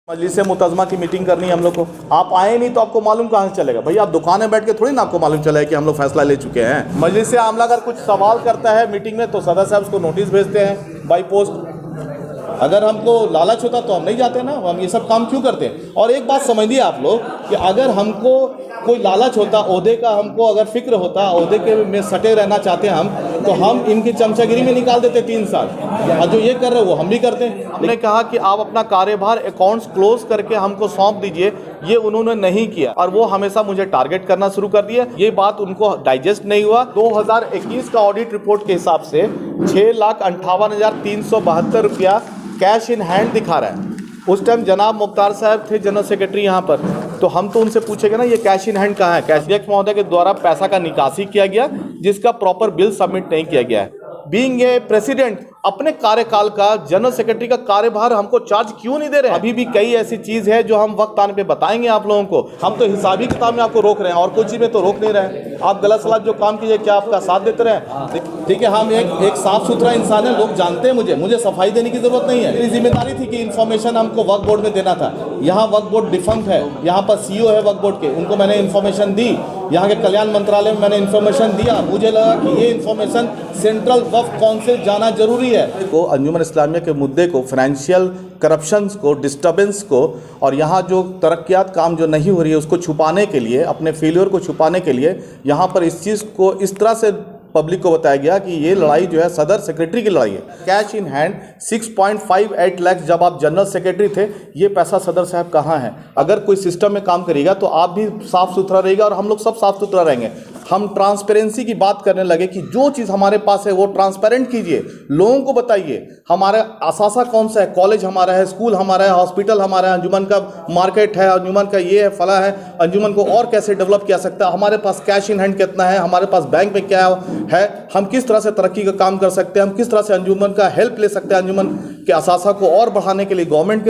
मजलिस मुतज़्ज़मा की मीटिंग करनी है हम लोग को। आप आए नहीं तो आपको मालूम कहाँ से चलेगा भाई? आप दुकान में बैठ के थोड़ी ना आपको मालूम चला है कि हम लोग फैसला ले चुके हैं। मजलिस आमला अगर कुछ सवाल करता है मीटिंग में तो सदर साहब उसको नोटिस भेजते हैं बाई पोस्ट। अगर हमको लालच होता तो हम नहीं जाते ना, हम ये सब काम क्यों करते हैं? और एक बात समझिए आप लोग कि अगर हमको कोई लालच होता, ओहदे का हमको अगर फिक्र होता, ओहदे के में सटे रहना चाहते हैं हम, तो हम इनकी चमचागिरी में निकाल देते 3 साल। और जो ये कर रहे हैं वो हम भी करते हैं। हमने कहा कि आप अपना कार्यभार अकाउंट्स क्लोज करके हमको सौंप दीजिए, ये उन्होंने नहीं किया और वो हमेशा मुझे टारगेट करना शुरू कर दिया। ये बात उनको डाइजेस्ट नहीं हुआ। 2021 का ऑडिट रिपोर्ट के हिसाब से 6,58,372 रुपया कैश इन हैंड दिखा रहा है। उस टाइम जनाब मुख्तार साहब थे जनरल सेक्रेटरी यहाँ पर, तो हम तो उनसे पूछेंगे ना ये कैश इन हैंड कहाँ है? कैश अध्यक्ष महोदय के द्वारा पैसा का निकासी किया गया जिसका प्रॉपर बिल सबमिट नहीं किया गया है। बीइंग ए प्रेसिडेंट, अपने कार्यकाल का जनरल सेक्रेटरी का कार्यभार हमको चार्ज क्यों नहीं दे रहे हैं? अभी भी कई ऐसी चीज है जो हम वक्त आने पे बताएंगे आप लोगों को। हम तो हिसाबी किताब में आपको रोक रहे हैं और कुछ चीज में तो रोक नहीं रहे हैं। आप गलत सलाह जो काम कीजिए, क्या आपका साथ देते रहे? ठीक है, हम एक साफ सुथरा इंसान है, लोग जानते हैं मुझे सफाई देने की जरूरत नहीं है। मेरी जिम्मेदारी थी कि इन्फॉर्मेशन हमको वक्फ बोर्ड में देना था। यहाँ वक्फ बोर्ड डिफंक्ट है, यहाँ पर सीईओ है वक्फ बोर्ड के, उनको मैंने इन्फॉर्मेशन दी। यहाँ के कल्याण मंत्रालय में मैंने इन्फॉर्मेशन दिया। मुझे लगा कि ये इन्फॉर्मेशन सेंट्रल वक्फ काउंसिल जाना जरूरी है। को अंजुमन इस्लामिया के मुद्दे को, फाइनेंशियल करप्शंस को, डिस्टर्बेंस को और यहाँ जो तरक्यात काम जो नहीं हो रही है उसको छुपाने के लिए, अपने फेलियर को छुपाने के लिए यहाँ पर इस चीज़ को इस तरह से पब्लिक को बताया गया कि ये लड़ाई जो है सदर सेक्रेटरी की लड़ाई है। कैश इन हैंड 6.58 लाख जब आप जनरल सेक्रेटरी थे, ये पैसा सदर साहब कहाँ है? अगर कोई सिस्टम में काम करेगा तो आप भी साफ सुथरा रहेगा और हम लोग सब साफ सुथरा रहेंगे। हम ट्रांसपेरेंसी की बात करने लगे कि जो चीज़ हमारे पास है वो ट्रांसपेरेंट कीजिए, लोगों को बताइए। हमारा असासा कौन सा है? कॉलेज हमारा है, स्कूल हमारा है, हॉस्पिटल हमारा है, अंजुमन का मार्केट है, अंजुमन का ये है, फला है। अंजुमन को और कैसे डेवलप किया सकता है? हमारे पास कैश इन हैंड कितना है? हमारे पास बैंक में क्या है? हम किस तरह से तरक्की का काम कर सकते हैं? हम किस तरह से अंजुमन का हेल्प ले सकते हैं? अंजुमन के असासा को और बढ़ाने के लिए गवर्नमेंट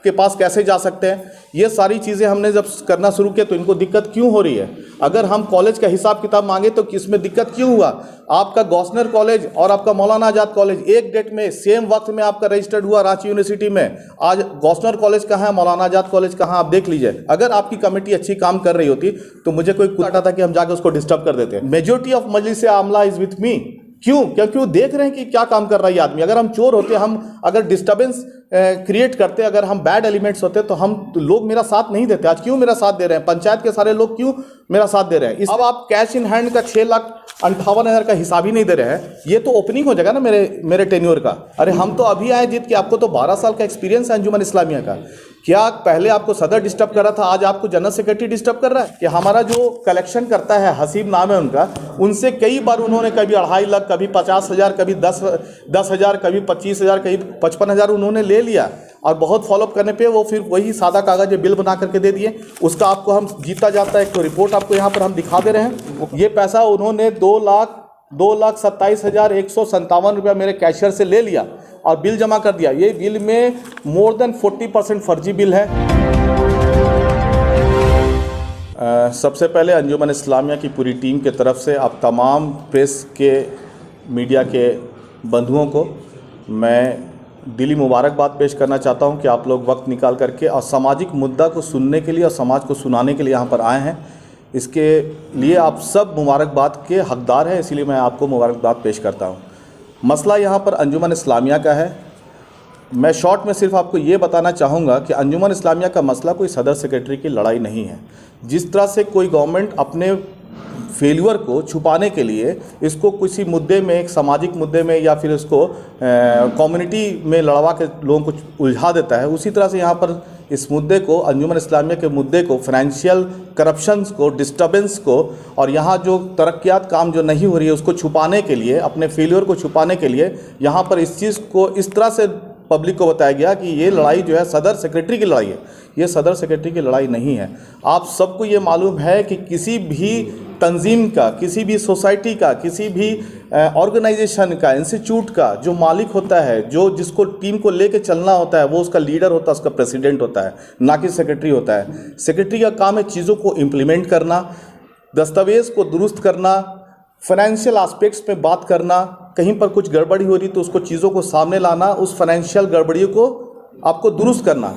के पास कैसे जा सकते हैं? ये सारी चीज़ें हमने जब करना शुरू किया तो इनको दिक्कत क्यों हो रही है? अगर हम कॉलेज का हिसाब किताब मांगे तो किसमें दिक्कत क्यों हुआ? आपका गवर्नर कॉलेज और आपका मौलाना आज़ाद कॉलेज एक डेट में सेम वक्त में आपका रजिस्टर्ड हुआ रांची यूनिवर्सिटी में। आज गवर्नर कॉलेज कहाँ है, मौलाना आज़ाद कॉलेज कहाँ, आप देख लीजिए। अगर आपकी कमेटी अच्छी काम कर रही होती तो मुझे कोई आता था कि हम जाकर उसको डिस्टर्ब कर देते। Majority of Majlis Amla is with me. क्यों? क्योंकि वो देख रहे हैं कि क्या काम कर रहा है ये आदमी। अगर हम चोर होते, हम अगर डिस्टर्बेंस क्रिएट करते, अगर हम बैड एलिमेंट्स होते तो हम तो लोग मेरा साथ नहीं देते। आज क्यों मेरा साथ दे रहे हैं? पंचायत के सारे लोग क्यों मेरा साथ दे रहे हैं? अब आप कैश इन हैंड का 6,58,000 का हिसाब ही नहीं दे रहे हैं, ये तो ओपनिंग हो जाएगा ना मेरे टेन्योर का। अरे हम तो अभी आए जीत के, आपको तो 12 साल का एक्सपीरियंस है अंजुमन इस्लामिया का। क्या पहले आपको सदर डिस्टर्ब कर रहा था, आज आपको जनरल सेक्रेटरी डिस्टर्ब कर रहा है? कि हमारा जो कलेक्शन करता है, हसीब नाम है उनका, उनसे कई बार उन्होंने कभी 2.5 लाख, कभी 50,000, कभी 10,000, कभी 25,000, कभी 55,000 उन्होंने ले लिया। और बहुत फॉलोअप करने पे वो फिर वही सादा कागज बिल बना करके दे दिए। उसका आपको हम जीता जाता है, एक तो रिपोर्ट आपको यहाँ पर हम दिखा दे रहे हैं। ये पैसा उन्होंने 2,27,157 रुपया मेरे कैशियर से ले लिया और बिल जमा कर दिया। ये बिल में मोर देन 40% फर्जी बिल है। सबसे पहले अंजुमन इस्लामिया की पूरी टीम के तरफ से आप तमाम प्रेस के, मीडिया के बंधुओं को मैं दिली मुबारकबाद पेश करना चाहता हूं कि आप लोग वक्त निकाल करके और सामाजिक मुद्दा को सुनने के लिए और समाज को सुनाने के लिए यहाँ पर आए हैं। इसके लिए आप सब मुबारकबाद के हकदार हैं, इसीलिए मैं आपको मुबारकबाद पेश करता हूँ। मसला यहाँ पर अंजुमन इस्लामिया का है। मैं शॉर्ट में सिर्फ आपको ये बताना चाहूँगा कि अंजुमन इस्लामिया का मसला कोई सदर सेक्रेटरी की लड़ाई नहीं है। जिस तरह से कोई गवर्नमेंट अपने फेल्यूर को छुपाने के लिए इसको किसी मुद्दे में, एक सामाजिक मुद्दे में या फिर इसको कम्युनिटी में लड़वा के लोगों को उलझा देता है, उसी तरह से यहाँ पर इस मुद्दे को, अंजुमन इस्लामिया के मुद्दे को, फाइनेंशियल करप्शंस को, डिस्टर्बेंस को और यहाँ जो तरक्यात काम जो नहीं हो रही है उसको छुपाने के लिए, अपने फेल्यूर को छुपाने के लिए यहाँ पर इस चीज़ को इस तरह से पब्लिक को बताया गया कि ये लड़ाई जो है सदर सेक्रेटरी की लड़ाई है। ये सदर सेक्रेटरी की लड़ाई नहीं है। आप सबको ये मालूम है कि किसी भी तंजीम का, किसी भी सोसाइटी का, किसी भी ऑर्गेनाइजेशन का, इंस्टीट्यूट का जो मालिक होता है, जो जिसको टीम को लेके चलना होता है, वो उसका लीडर होता है, उसका प्रेसिडेंट होता है, ना कि सेक्रेटरी होता है। सेक्रेटरी का काम है चीज़ों को इम्प्लीमेंट करना, दस्तावेज़ को दुरुस्त करना, फाइनेंशियल एस्पेक्ट्स में बात करना, कहीं पर कुछ गड़बड़ी हो रही तो उसको चीज़ों को सामने लाना, उस फाइनेंशियल गड़बड़ी को आपको दुरुस्त करना।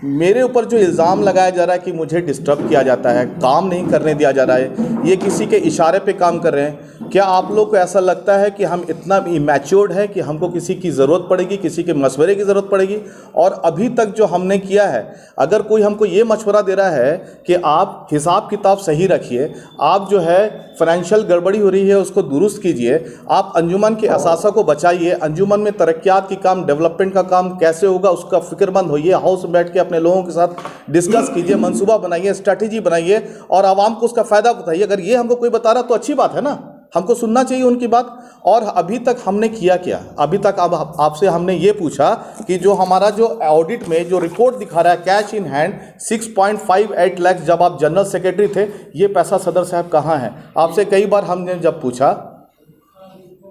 मेरे ऊपर जो इल्ज़ाम लगाया जा रहा है कि मुझे डिस्टर्ब किया जाता है, काम नहीं करने दिया जा रहा है, ये किसी के इशारे पे काम कर रहे हैं। क्या आप लोग को ऐसा लगता है कि हम इतना इमैच्योर्ड है कि हमको किसी की ज़रूरत पड़ेगी, किसी के मशवरे की ज़रूरत पड़ेगी? और अभी तक जो हमने किया है, अगर कोई हमको ये मशवरा दे रहा है कि आप हिसाब किताब सही रखिए, आप जो है फाइनेंशियल गड़बड़ी हो रही है उसको दुरुस्त कीजिए, आप अंजुमन के असासा को बचाइए, अंजुमन में तरक्यात की काम, डेवलपमेंट का काम कैसे होगा उसका फिक्रमंद होइए, हाउस में बैठ के अपने लोगों के साथ डिस्कस कीजिए, मंसूबा बनाइए, स्ट्रैटेजी बनाइए और आवाम को उसका फ़ायदा बताइए। अगर ये हमको कोई बता रहा तो अच्छी बात है ना, हमको सुनना चाहिए उनकी बात। और अभी तक हमने किया क्या? अभी तक अब आपसे हमने ये पूछा कि जो हमारा जो ऑडिट में जो रिपोर्ट दिखा रहा है कैश इन हैंड 6.58 लाख, जब आप जनरल सेक्रेटरी थे, ये पैसा सदर साहब कहाँ है? आपसे कई बार हमने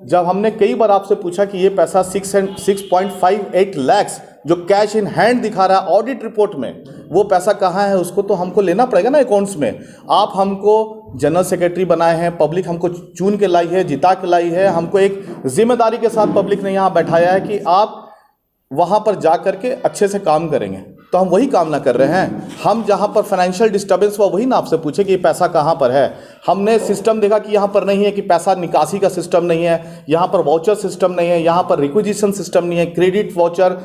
जब हमने कई बार आपसे पूछा कि ये पैसा 6.58 लाख जो कैश इन हैंड दिखा रहा है ऑडिट रिपोर्ट में, वो पैसा कहाँ है? उसको तो हमको लेना पड़ेगा ना अकाउंट्स में। आप हमको जनरल सेक्रेटरी बनाए हैं, पब्लिक हमको चुन के लाई है, जिता के लाई है, हमको एक जिम्मेदारी के साथ पब्लिक ने यहाँ बैठाया है कि आप वहाँ पर जा कर के अच्छे से काम करेंगे, तो हम वही काम ना कर रहे हैं। हम जहाँ पर फाइनेंशियल डिस्टर्बेंस हुआ वही ना आपसे पूछे कि ये पैसा कहाँ पर है। हमने सिस्टम देखा कि यहाँ पर नहीं है, कि पैसा निकासी का सिस्टम नहीं है, यहाँ पर वाउचर सिस्टम नहीं है, यहाँ पर रिक्विजिशन सिस्टम नहीं है, क्रेडिट वाउचर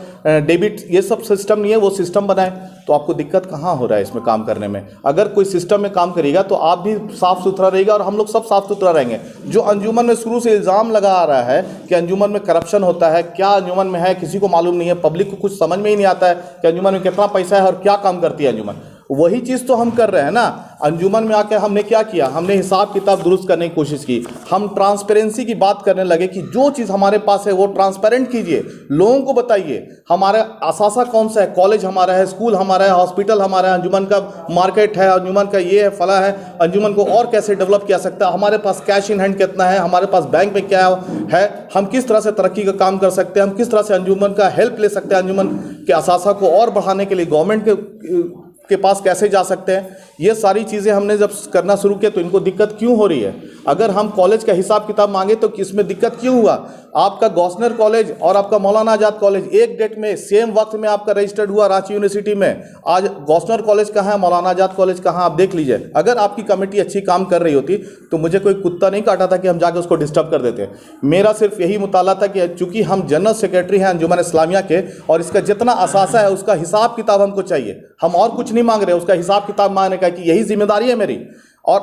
डेबिट ये सब सिस्टम नहीं है, वो सिस्टम बनाए। तो आपको दिक्कत कहाँ हो रहा है इसमें काम करने में? अगर कोई सिस्टम में काम करेगा तो आप भी साफ़ सुथरा रहेगा और हम लोग सब साफ़ सुथरा रहेंगे। जो अंजुमन में शुरू से इल्ज़ाम लगा आ रहा है कि अंजुमन में करप्शन होता है, क्या अंजुमन में है किसी को मालूम नहीं है, पब्लिक को कुछ समझ में ही नहीं आता है कि अंजुमन में कितना पैसा है और क्या काम करती है अंजुमन। वही चीज़ तो हम कर रहे हैं ना। अंजुमन में आकर हमने क्या किया? हमने हिसाब किताब दुरुस्त करने की कोशिश की, हम ट्रांसपेरेंसी की बात करने लगे कि जो चीज़ हमारे पास है वो ट्रांसपेरेंट कीजिए, लोगों को बताइए हमारा असासा कौन सा है, कॉलेज हमारा है, स्कूल हमारा है, हॉस्पिटल हमारा है, अंजुमन का मार्केट है, अंजुमन का ये है, फला है, अंजुमन को और कैसे डेवलप किया सकता है, हमारे पास कैश इन हैंड कितना है, हमारे पास बैंक में क्या है, हम किस तरह से तरक्की का काम कर सकते हैं, हम किस तरह से अंजुमन का हेल्प ले सकते हैं, अंजुमन के असासा को और बढ़ाने के लिए गवर्नमेंट के पास कैसे जा सकते हैं। ये सारी चीज़ें हमने जब करना शुरू किया तो इनको दिक्कत क्यों हो रही है? अगर हम कॉलेज का हिसाब किताब मांगे तो इसमें दिक्कत क्यों हुआ? आपका गवर्नर कॉलेज और आपका मौलाना आज़ाद कॉलेज एक डेट में सेम वक्त में आपका रजिस्टर्ड हुआ रांची यूनिवर्सिटी में। आज गवर्नर कॉलेज कहाँ है, मौलाना आज़ाद कॉलेज कहाँ, आप देख लीजिए। अगर आपकी कमेटी अच्छी काम कर रही होती तो मुझे कोई कुत्ता नहीं काटा था कि हम जाकर उसको डिस्टर्ब कर देते। मेरा सिर्फ यही मुताला था कि चूंकि हम जनरल सेक्रेटरी हैं अंजुमन इस्लामिया के और इसका जितना असासा है उसका हिसाब किताब हमको चाहिए, हम और कुछ नहीं मांग रहे, उसका हिसाब किताब मांगने का कि यही जिम्मेदारी है मेरी। और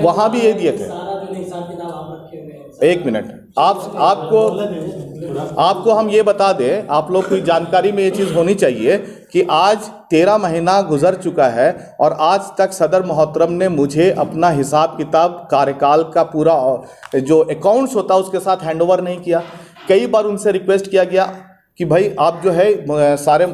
वहाँ भी ये दिए थे। एक मिनट, आपको हम ये बता दें, आप लोग की जानकारी में ये चीज़ होनी चाहिए कि आज 13 महीना गुजर चुका है और आज तक सदर मोहतरम ने मुझे अपना हिसाब किताब कार्यकाल का पूरा जो अकाउंट्स होता है उसके साथ हैंडओवर नहीं किया। कई बार उनसे रिक्वेस्ट किया गया कि भाई आप जो है सारे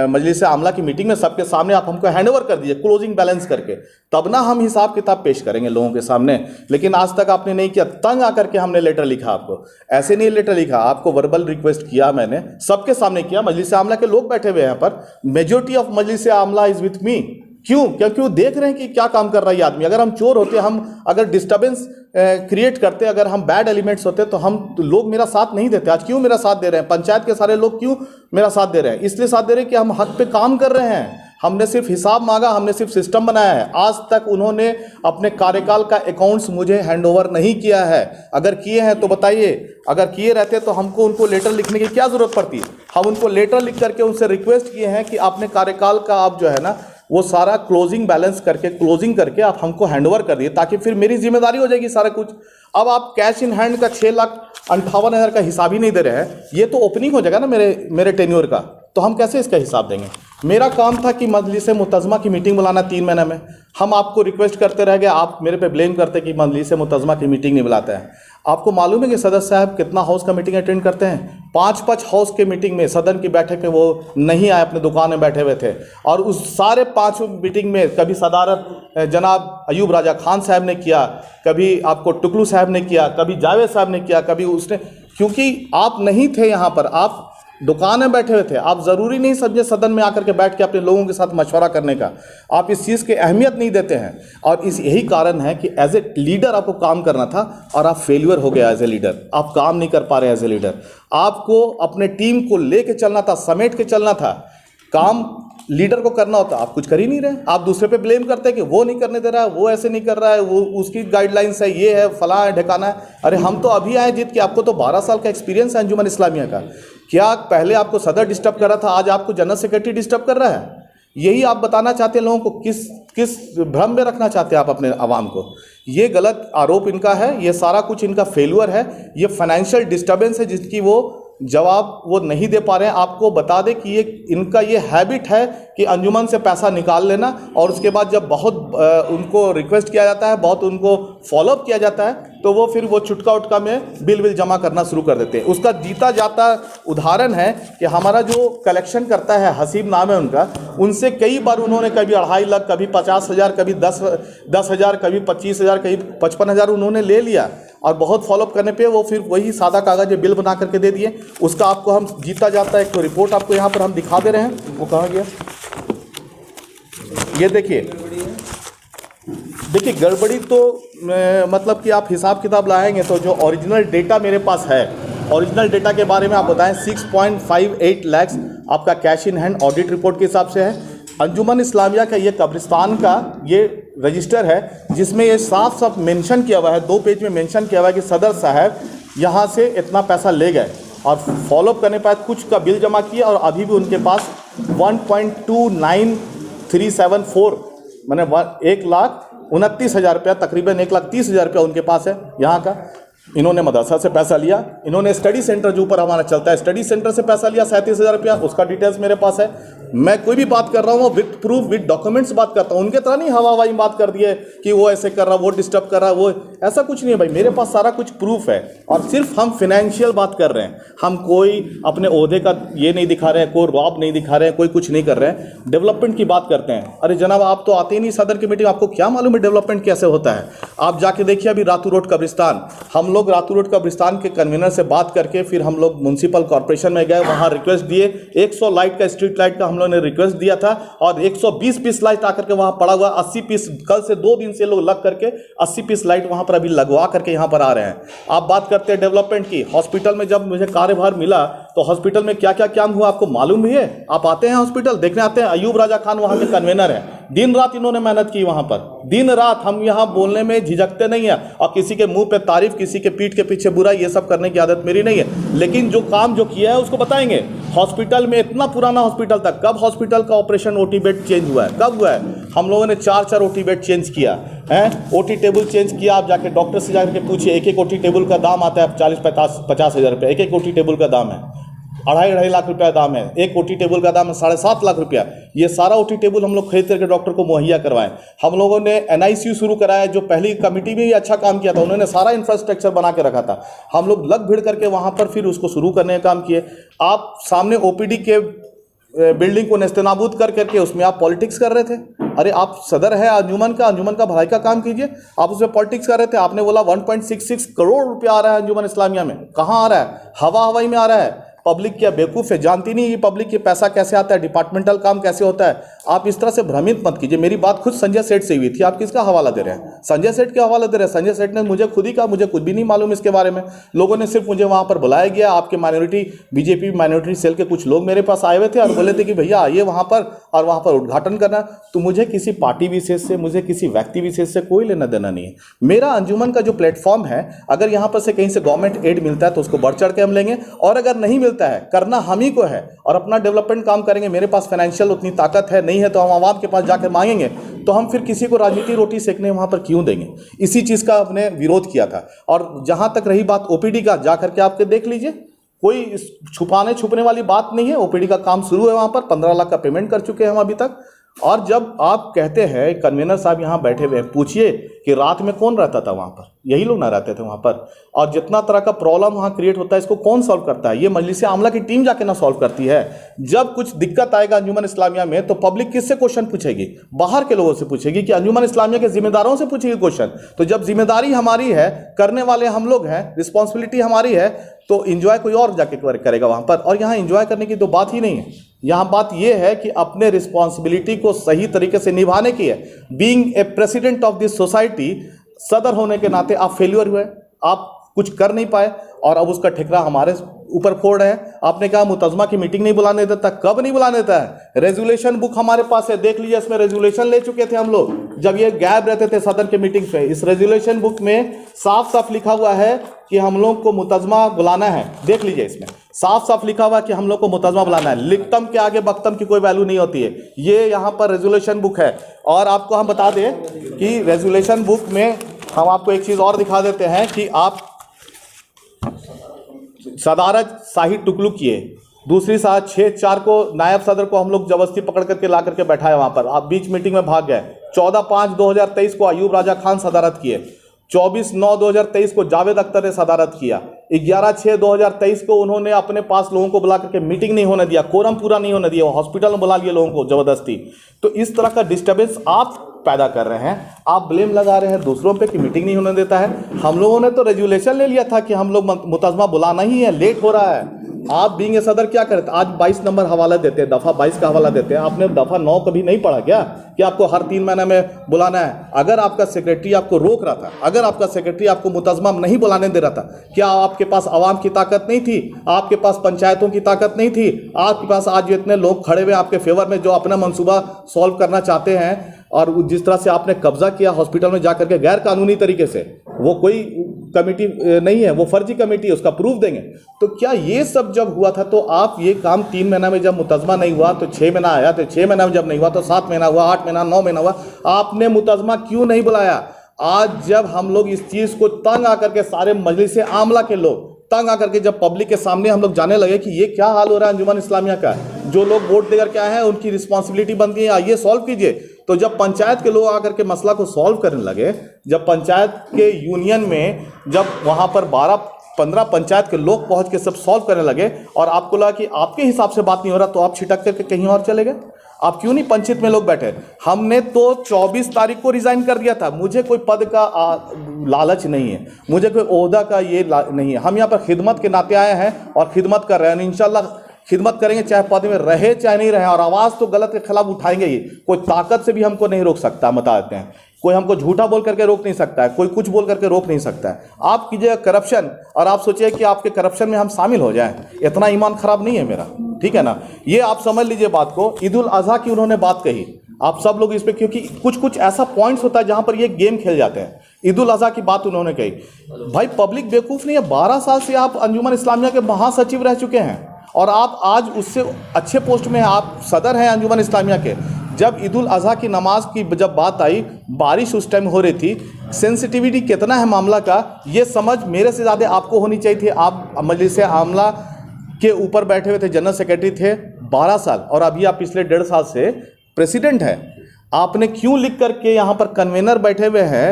मजलिस आमला की मीटिंग में सबके सामने आप हमको हैंडओवर कर दीजिए क्लोजिंग बैलेंस करके, तब ना हम हिसाब किताब पेश करेंगे लोगों के सामने। लेकिन आज तक आपने नहीं किया। तंग आकर के हमने लेटर लिखा आपको, ऐसे नहीं लेटर लिखा, आपको वर्बल रिक्वेस्ट किया, मैंने सबके सामने किया। मजलिस आमला के लोग बैठे हुए हैं यहाँ पर, majority of Majlis Amla is with me. क्यों? क्योंकि वो देख रहे हैं कि क्या काम कर रहा है ये आदमी। अगर हम चोर होते, हम अगर डिस्टर्बेंस क्रिएट करते, अगर हम बैड एलिमेंट्स होते तो लोग मेरा साथ नहीं देते। आज क्यों मेरा साथ दे रहे हैं? पंचायत के सारे लोग क्यों मेरा साथ दे रहे हैं? इसलिए साथ दे रहे हैं कि हम हक पे काम कर रहे हैं। हमने सिर्फ हिसाब मांगा, हमने सिर्फ सिस्टम बनाया है। आज तक उन्होंने अपने कार्यकाल का अकाउंट्स मुझे हैंडओवर नहीं किया है। अगर किए हैं तो बताइए, अगर किए रहते तो हमको उनको लेटर लिखने की क्या ज़रूरत पड़ती? हम उनको लेटर लिख करके उनसे रिक्वेस्ट किए हैं कि आपने कार्यकाल का आप जो है ना वो सारा क्लोजिंग बैलेंस करके क्लोजिंग करके आप हमको हैंडओवर कर दिए, ताकि फिर मेरी जिम्मेदारी हो जाएगी सारा कुछ। अब आप कैश इन हैंड का 6,58,000 का हिसाब ही नहीं दे रहे हैं, ये तो ओपनिंग हो जाएगा ना मेरे टेन्योर का, तो हम कैसे इसका हिसाब देंगे? मेरा काम था कि मजलिस मुतज़मा की मीटिंग बुलाना 3 महीने में। हम आपको रिक्वेस्ट करते रह गए, आप मेरे पे ब्लेम करते कि मजलिस मुतज़मा की मीटिंग नहीं बुलाते हैं। आपको मालूम है कि सदर साहब कितना हाउस का मीटिंग अटेंड करते हैं? 5-5 हाउस के मीटिंग में, सदन की बैठक में वो नहीं आए, अपने दुकान में बैठे हुए थे। और उस सारे 5 मीटिंग में कभी सदारत जनाब अयूब राजा खान साहब ने किया, कभी आपको टुकलू साहब ने किया, कभी जावेद साहब ने किया, कभी उसने, क्योंकि आप नहीं थे यहाँ पर, आप दुकान में बैठे हुए थे। आप ज़रूरी नहीं समझे सदन में आकर के बैठ के अपने लोगों के साथ मशवरा करने का। आप इस चीज़ की अहमियत नहीं देते हैं और यही कारण है कि एज ए लीडर आपको काम करना था और आप फेल्यूर हो गया एज ए लीडर। आप काम नहीं कर पा रहे एज ए लीडर। आपको अपने टीम को लेके चलना था, समेट के चलना था। काम लीडर को करना होता है, आप कुछ कर ही नहीं रहे, आप दूसरे पे ब्लेम करते हैं कि वो नहीं करने दे रहा है, वो ऐसे नहीं कर रहा है, वो उसकी गाइडलाइंस है, ये है, फला है, ढकाना है। अरे हम तो अभी आए जीत के, आपको तो 12 साल का एक्सपीरियंस है अंजुमन इस्लामिया का। क्या पहले आपको सदर डिस्टर्ब कर रहा था, आज आपको जनरल सेक्रेटरी डिस्टर्ब कर रहा है? यही आप बताना चाहते हैं लोगों को? किस भ्रम में रखना चाहते हैं आप अपने आवाम को? ये गलत आरोप इनका है, ये सारा कुछ इनका फेल्यूर है, ये फाइनेंशियल डिस्टर्बेंस है जिसकी वो जवाब वो नहीं दे पा रहे हैं। आपको बता दें कि ये इनका ये हैबिट है कि अंजुमन से पैसा निकाल लेना और उसके बाद जब बहुत उनको रिक्वेस्ट किया जाता है, बहुत उनको फॉलोअप किया जाता है, तो वो फिर वो चुटका उटका में बिल जमा करना शुरू कर देते हैं। उसका जीता जाता उदाहरण है कि हमारा जो कलेक्शन करता है, हसीब नाम है उनका, उनसे कई बार उन्होंने कभी 2.5 लाख, कभी 50,000, कभी 10,000, कभी 25,000, कभी 55,000 उन्होंने ले लिया और बहुत फॉलोअप करने पे वो फिर वही सादा कागज बिल बना करके दे दिए। उसका आपको हम जीता जाता है एक तो रिपोर्ट आपको यहाँ पर हम दिखा दे रहे हैं। वो कहाँ गया? ये देखिए गड़बड़ी तो मतलब कि आप हिसाब किताब लाएंगे तो जो ओरिजिनल डेटा मेरे पास है, ओरिजिनल डेटा के बारे में आप बताएं। 6.58 लाख आपका cash in hand audit report के हिसाब से है। अंजुमन इस्लामिया का ये कब्रिस्तान का ये रजिस्टर है जिसमें ये साफ साफ मेंशन किया हुआ है, 2 पेज में मेंशन किया हुआ है कि सदर साहब यहाँ से इतना पैसा ले गए और फॉलोअप करने पर कुछ का बिल जमा किया और अभी भी उनके पास 1.29374 मैंने 1,29,000 रुपया, तकरीबन 1,30,000 रुपया उनके पास है यहाँ का। इन्होंने मदरसा से पैसा लिया, इन्होंने स्टडी सेंटर जो ऊपर हमारा चलता है स्टडी सेंटर से पैसा लिया 37,000 रुपया, उसका डिटेल्स मेरे पास है। मैं कोई भी बात कर रहा हूँ विद प्रूफ विद डॉक्यूमेंट्स बात करता हूँ, उनके तरह नहीं हवा हवाई बात कर दिए कि वो ऐसे कर रहा, वो डिस्टर्ब कर रहा, वो ऐसा कुछ नहीं है भाई। मेरे पास सारा कुछ प्रूफ है और सिर्फ हम फाइनेंशियल बात कर रहे हैं। हम कोई अपने ओहदे का ये नहीं दिखा रहे हैं, कोई रौब नहीं दिखा रहे हैं, कोई कुछ नहीं कर रहे हैं, डेवलपमेंट की बात करते हैं। अरे जनाब आप तो आते ही नहीं सदर की मीटिंग, आपको क्या मालूम है डेवलपमेंट कैसे होता है? आप जाके देखिए अभी रातू रोड कब्रिस्तान, हम लोग रातू रोड कब्रिस्तान के कन्वीनर से बात करके फिर हम लोग म्यूनसिपल कॉर्पोरेशन में गए, वहाँ रिक्वेस्ट दिए। 100 लाइट का स्ट्रीट लाइट का हम लोग ने रिक्वेस्ट दिया था और 120 पीस लाइट आकर के वहाँ पड़ा हुआ, 80 पीस कल से 2 दिन से लोग लग करके 80 पीस लाइट वहाँ पर अभी लगवा करके यहाँ पर आ रहे हैं। आप बात करते हैं डेवलपमेंट की। हॉस्पिटल में जब मुझे कार्यभार मिला तो हॉस्पिटल में क्या क्या काम हुआ आपको मालूम भी है? आप आते हैं हॉस्पिटल देखने आते हैं, अयूब राजा खान वहाँ के कन्वेनर है, दिन रात इन्होंने मेहनत की वहाँ पर, दिन रात। हम यहाँ बोलने में झिझकते नहीं है और किसी के मुंह पे तारीफ, किसी के पीठ के पीछे बुराई, ये सब करने की आदत मेरी नहीं है, लेकिन जो काम जो किया है उसको बताएंगे। हॉस्पिटल में इतना पुराना हॉस्पिटल था, कब हॉस्पिटल का ऑपरेशन ओटी बेड चेंज हुआ है, कब हुआ है? हम लोगों ने 4 ओटी बेड चेंज किया है, ओटी टेबल चेंज किया। आप जाके डॉक्टर से जाकर पूछिए, एक ओटी टेबल का दाम आता है 40-50 हज़ार रुपया, एक ओटी टेबल का दाम है, 2.5 लाख रुपया दाम है। एक ओटी टेबल का दाम है 7.5 लाख रुपया। ये सारा ओटी टेबल हम लोग खरीद करके डॉक्टर को मुहैया करवाएं। हम लोगों ने NICU शुरू कराया, जो पहली कमेटी में भी अच्छा काम किया था, उन्होंने सारा इंफ्रास्ट्रक्चर बना के रखा था। हम लोग लग भिड़ करके वहाँ पर फिर उसको शुरू करने का काम किए। आप सामने OPD के बिल्डिंग को नेस्तनाबूद कर करके उसमें आप पॉलिटिक्स कर रहे थे। अरे आप सदर है अंजुमन का भलाई का काम कीजिए, आप उसमें पॉलिटिक्स कर रहे थे। आपने बोला 1.66 करोड़ रुपया आ रहा है अंजुमन इस्लामिया में, कहाँ आ रहा है? हवा हवाई में आ रहा है। पब्लिक क्या बेवकूफ़ है, जानती नहीं ये पब्लिक के पैसा कैसे आता है, डिपार्टमेंटल काम कैसे होता है। आप इस तरह से भ्रमित मत कीजिए। मेरी बात खुद संजय सेठ से हुई थी, आप किसका हवाला दे रहे हैं? संजय सेठ का हवाला दे रहे हैं। संजय सेठ ने मुझे खुद ही कहा मुझे कुछ भी नहीं मालूम इसके बारे में। लोगों ने सिर्फ मुझे वहाँ पर बुलाया गया, आपके माइनॉरिटी BJP माइनॉरिटी सेल के कुछ लोग मेरे पास आए हुए थे और बोले थे कि भैया आइए वहाँ पर और वहाँ पर उद्घाटन करना। तो मुझे किसी पार्टी विशेष से, मुझे किसी व्यक्ति विशेष से कोई लेना देना नहीं है। मेरा अंजुमन का जो प्लेटफॉर्म है, अगर यहाँ पर से कहीं से गवर्नमेंट एड मिलता है तो उसको बढ़ चढ़ के हम लेंगे, और अगर नहीं मिलता है करना हम ही को है और अपना डेवलपमेंट काम करेंगे। मेरे पास फाइनेंशियल उतनी ताकत है नहीं है तो हम आवाम के पास जाकर मांगेंगे, तो हम फिर किसी को राजनीति रोटी सेकने वहाँ पर क्यों देंगे? इसी चीज़ का हमने विरोध किया था। और जहाँ तक रही बात OPD का, जा करके आपके देख लीजिए, कोई छुपाने छुपने वाली बात नहीं है। OPD का काम शुरू है, वहाँ पर 15 लाख का पेमेंट कर चुके हैं हम अभी तक। और जब आप कहते हैं कन्वीनर साहब यहाँ बैठे हुए हैं, पूछिए कि रात में कौन रहता था वहाँ पर? यही लोग ना रहते थे वहाँ पर। और जितना तरह का प्रॉब्लम वहाँ क्रिएट होता है, इसको कौन सॉल्व करता है? ये मजलिस आमला की टीम जाके ना सॉल्व करती है। जब कुछ दिक्कत आएगा अंजुमन इस्लामिया में तो पब्लिक किससे क्वेश्चन पूछेगी? बाहर के लोगों से पूछेगी कि अंजुमन इस्लामिया के जिम्मेदारों से पूछेगी क्वेश्चन। तो जब जिम्मेदारी हमारी है, करने वाले हम लोग हैं, रिस्पॉन्सिबिलिटी हमारी है, तो इंजॉय कोई और जाके करेगा वहाँ पर। और यहाँ इंजॉय करने की तो बात ही नहीं है। यहाँ बात यह है कि अपने रिस्पॉन्सिबिलिटी को सही तरीके से निभाने की है। Being a president of this society, सदर होने के नाते आप फेल्यूर हुए, आप कुछ कर नहीं पाए और अब उसका ठिकरा हमारे ऊपर फोड़ रहे हैं। आपने कहा मुतज़मा की मीटिंग नहीं बुलाने देता, कब नहीं बुलाने देता है? रेजोल्यूशन बुक हमारे पास है, देख लीजिए, इसमें रेजोल्यूशन ले चुके थे हम लोग जब ये गायब रहते थे सदन के मीटिंग पे। इस रेजोल्यूशन बुक में साफ साफ लिखा हुआ है कि हम लोग को मुतज़मा बुलाना है। देख लीजिए, इसमें साफ साफ लिखा हुआ है कि हम लोग को मुतज़मा बुलाना है। लिखतम के आगे बख्तम की कोई वैल्यू नहीं होती है। ये यहाँ पर रेजोल्यूशन बुक है। और आपको हम बता दें कि रेजोल्यूशन बुक में हम आपको एक चीज़ और दिखा देते हैं कि आप सदारत शाहिद टुकलू किए, दूसरी साथ 6/4 को नायब सदर को हम लोग जबरदस्ती पकड़ करके ला करके बैठाए वहाँ पर, आप बीच मीटिंग में भाग गए। 14/5/2023 को अयूब राजा खान सदारत किए। 24/9/2023 को जावेद अख्तर ने सदारत किया। 11/6/2023 को उन्होंने अपने पास लोगों को बुला करके मीटिंग नहीं होने दिया, कोरम पूरा नहीं होने दिया, हॉस्पिटल में बुला लिए लोगों को जबरदस्ती। तो इस तरह का डिस्टर्बेंस आप पैदा कर रहे हैं, आप ब्लेम लगा रहे हैं दूसरों पे कि मीटिंग नहीं होने देता है। हम लोगों ने तो रेजोल्यूशन ले लिया था कि हम लोग मुतज़मा बुलाना ही है, लेट हो रहा है। आप बीइंग ए सदर क्या करते? आज 22 नंबर हवाला देते हैं, दफ़ा 22 का हवाला देते हैं। आपने दफ़ा 9 कभी नहीं पढ़ा क्या कि आपको हर 3 महीने में बुलाना है? अगर आपका सेक्रेटरी आपको रोक रहा था, अगर आपका सेक्रेटरी आपको मुतज़मा नहीं बुलाने दे रहा था, क्या आपके पास आवाम की ताकत नहीं थी? आपके पास पंचायतों की ताकत नहीं थी? आपके पास आज जो इतने लोग खड़े हुए आपके फेवर में जो अपना मंसूबा सॉल्व करना चाहते हैं, और जिस तरह से आपने कब्जा किया हॉस्पिटल में जाकर के गैर कानूनी तरीके से, वो कोई कमेटी नहीं है, वो फर्जी कमेटी है, उसका प्रूफ देंगे। तो क्या ये सब जब हुआ था तो आप ये काम 3 महीना में जब मुतज़मा नहीं हुआ तो 6 महीना आया, तो 6 महीना में जब नहीं हुआ तो 7 महीना हुआ, 8 महीना, 9 महीना हुआ, आपने मुतज़मा क्यों नहीं बुलाया? आज जब हम लोग इस चीज़ को तंग आकर के सारे मजलिस आमला के लोग तंग आकर के जब पब्लिक के सामने हम लोग जाने लगे कि ये क्या हाल हो रहा है अंजुमन इस्लामिया का, जो लोग वोट देकर के आए हैं उनकी रिस्पॉन्सिबिलिटी बनती है, आइए सॉल्व कीजिए। तो जब पंचायत के लोग आकर के मसला को सॉल्व करने लगे, जब पंचायत के यूनियन में जब वहाँ पर 12-15 पंचायत के लोग पहुँच के सब सॉल्व करने लगे और आपको लगा कि आपके हिसाब से बात नहीं हो रहा, तो आप छिटक करके कहीं और चले गए। आप क्यों नहीं पंचायत में लोग बैठे? हमने तो 24 तारीख को रिज़ाइन कर दिया था। मुझे कोई पद का लालच नहीं है, मुझे कोई ओहदा का ये नहीं है। हम यहाँ पर खिदमत के नाते आए हैं और खिदमत कर रहे हैं। इंशाल्लाह खिदमत करेंगे, चाहे पद में रहे चाहे नहीं रहे, और आवाज़ तो गलत के खिलाफ उठाएंगे ही। कोई ताकत से भी हमको नहीं रोक सकता, बता देते हैं। कोई हमको झूठा बोल करके रोक नहीं सकता है, कोई कुछ बोल करके रोक नहीं सकता है। आप कीजिएगा करप्शन और आप सोचिए कि आपके करप्शन में हम शामिल हो जाएं, इतना ईमान खराब नहीं है मेरा, ठीक है ना? ये आप समझ लीजिए बात को। ईद उल अजहा की उन्होंने बात कही, आप सब लोग इस पर, क्योंकि कुछ कुछ ऐसा पॉइंट्स होता है जहां पर ये गेम खेल जाते हैं। ईद उल अजहा की बात उन्होंने कही। भाई पब्लिक बेवकूफ़ नहीं है, 12 साल से आप अंजुमन इस्लामिया के महासचिव रह चुके हैं और आप आज उससे अच्छे पोस्ट में हैं, आप सदर हैं अंजुमन इस्लामिया के। जब ईद उल अजहा की नमाज की जब बात आई, बारिश उस टाइम हो रही थी, सेंसिटिविटी कितना है मामला का, ये समझ मेरे से ज़्यादा आपको होनी चाहिए थी। आप मजलिस आमला के ऊपर बैठे हुए थे, जनरल सेक्रेटरी थे 12 साल, और अभी आप पिछले 1.5 साल से प्रेसिडेंट हैं। आपने क्यों लिख करके यहाँ पर कन्वेनर बैठे हुए हैं,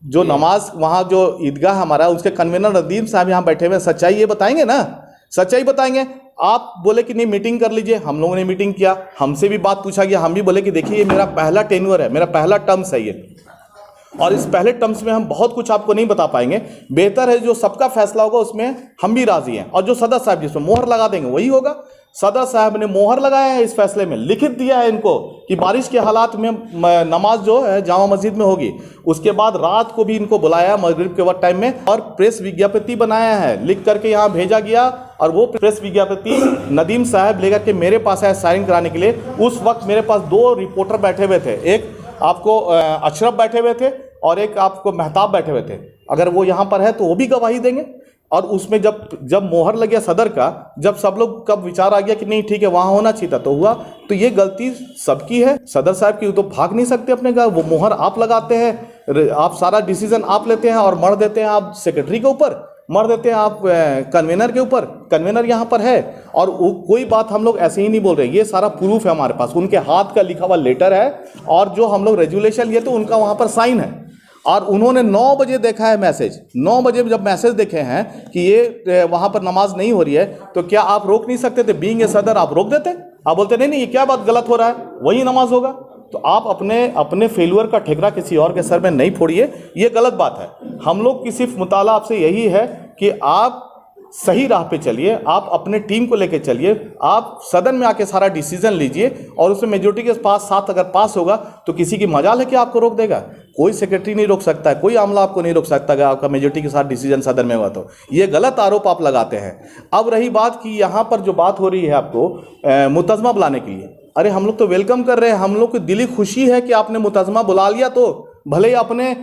जो नमाज वहाँ जो ईदगाह हमारा, उसके कन्वेनर नदीम साहब यहाँ बैठे हुए हैं, सच्चाई ये बताएंगे ना? सच्चाई बताएंगे। आप बोले कि नहीं मीटिंग कर लीजिए, हम लोगों ने मीटिंग किया, हमसे भी बात पूछा गया, हम भी बोले कि देखिए ये मेरा पहला टेन्योर है, मेरा पहला टर्म्स है ये, और इस पहले टर्म्स में हम बहुत कुछ आपको नहीं बता पाएंगे। बेहतर है जो सबका फैसला होगा उसमें हम भी राजी हैं, और जो सदर साहब जिसमें मोहर लगा देंगे वही होगा। सदर साहब ने मोहर लगाया है इस फैसले में, लिखित दिया है इनको कि बारिश के हालात में नमाज जो है जामा मस्जिद में होगी। उसके बाद रात को भी इनको बुलाया मगरिब के वक्त टाइम में, और प्रेस विज्ञप्ति बनाया है, लिख करके यहाँ भेजा गया, और वो प्रेस विज्ञप्ति नदीम साहब लेकर के मेरे पास आए साइन कराने के लिए। उस वक्त मेरे पास 2 रिपोर्टर बैठे हुए थे, एक आपको अशरफ बैठे हुए थे और एक आपको मेहताब बैठे हुए थे। अगर वो यहाँ पर है तो वो भी गवाही देंगे। और उसमें जब मोहर लग गया सदर का, जब सब लोग कब विचार आ गया कि नहीं ठीक है वहाँ होना चाहिए था, तो हुआ। तो ये गलती सबकी है, सदर साहब की तो भाग नहीं सकते अपने घर। वो मोहर आप लगाते हैं, आप सारा डिसीजन आप लेते हैं और मर देते हैं आप सेक्रेटरी के ऊपर, मर देते हैं आप कन्वेनर के ऊपर। कन्वेनर यहाँ पर है और कोई बात हम लोग ऐसे ही नहीं बोल रहे, ये सारा प्रूफ है हमारे पास, उनके हाथ का लिखा हुआ लेटर है, और जो हम लोग रेजुलेशन लिए तो उनका वहाँ पर साइन है। और उन्होंने 9 बजे देखा है मैसेज, 9 बजे जब मैसेज देखे हैं कि ये वहाँ पर नमाज नहीं हो रही है, तो क्या आप रोक नहीं सकते थे? बीइंग ए सदर आप रोक देते? आप बोलते नहीं ये क्या बात गलत हो रहा है, वही नमाज होगा। तो आप अपने फेल्यूर का ठेकरा किसी और के सर में नहीं फोड़िए, ये गलत बात है। हम लोग की सिर्फ मुताला आपसे यही है कि आप सही राह पे चलिए, आप अपने टीम को लेकर चलिए, आप सदन में आके सारा डिसीजन लीजिए, और उसमें मेजोरिटी के पास 7 अगर पास होगा तो किसी की मजाल है कि आपको रोक देगा? कोई सेक्रेटरी नहीं रोक सकता है, कोई आमला आपको नहीं रोक सकता अगर आपका मेजोरिटी के साथ डिसीजन सदन में हुआ तो। ये गलत आरोप आप लगाते हैं। अब रही बात कि यहाँ पर जो बात हो रही है आपको मुतज़मा बुलाने के लिए, अरे हम लोग तो वेलकम कर रहे हैं, हम लोग को दिली खुशी है कि आपने मुतज़मा बुला लिया, तो भले ही अपने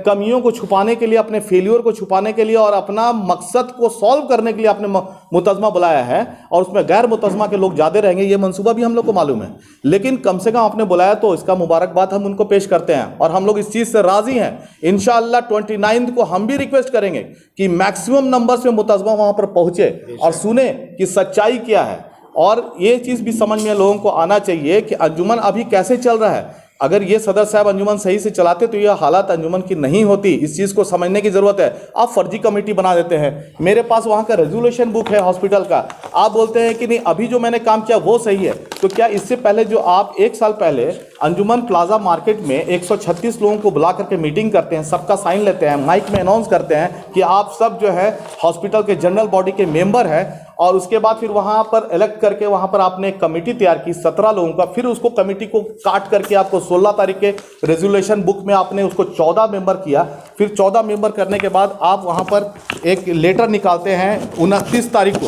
कमियों को छुपाने के लिए, अपने फेलियर को छुपाने के लिए और अपना मकसद को सॉल्व करने के लिए आपने मुतज़मा बुलाया है, और उसमें गैर मुतज़मा के लोग ज़्यादा रहेंगे, ये मंसूबा भी हम लोग को मालूम है। लेकिन कम से कम आपने बुलाया तो इसका मुबारकबाद हम उनको पेश करते हैं, और हम लोग इस चीज़ से राज़ी हैं। इंशाअल्लाह 29 को हम भी रिक्वेस्ट करेंगे कि मैक्सिमम नंबर्स में मुतज़मा वहाँ पर पहुँचे और सुने कि सच्चाई क्या है। और ये चीज़ भी समझ में लोगों को आना चाहिए कि अंजुमन अभी कैसे चल रहा है। अगर ये सदर साहब अंजुमन सही से चलाते तो ये हालात अंजुमन की नहीं होती। इस चीज़ को समझने की ज़रूरत है। आप फर्जी कमेटी बना देते हैं। मेरे पास वहाँ का रेजोल्यूशन बुक है हॉस्पिटल का, आप बोलते हैं कि नहीं अभी जो मैंने काम किया वो सही है। तो क्या इससे पहले जो आप 1 साल पहले अंजुमन प्लाजा मार्केट में 136 लोगों को बुला करके मीटिंग करते हैं, सबका साइन लेते हैं, माइक में अनाउंस करते हैं कि आप सब जो है हॉस्पिटल के जनरल बॉडी के मेंबर हैं, और उसके बाद फिर वहाँ पर इलेक्ट करके वहाँ पर आपने एक कमेटी तैयार की 17 लोगों का, फिर उसको कमेटी को काट करके आपको 16 तारीख के रेजोल्यूशन बुक में आपने उसको 14 मेंबर किया। फिर 14 मेंबर करने के बाद आप वहाँ पर एक लेटर निकालते हैं 29 तारीख को,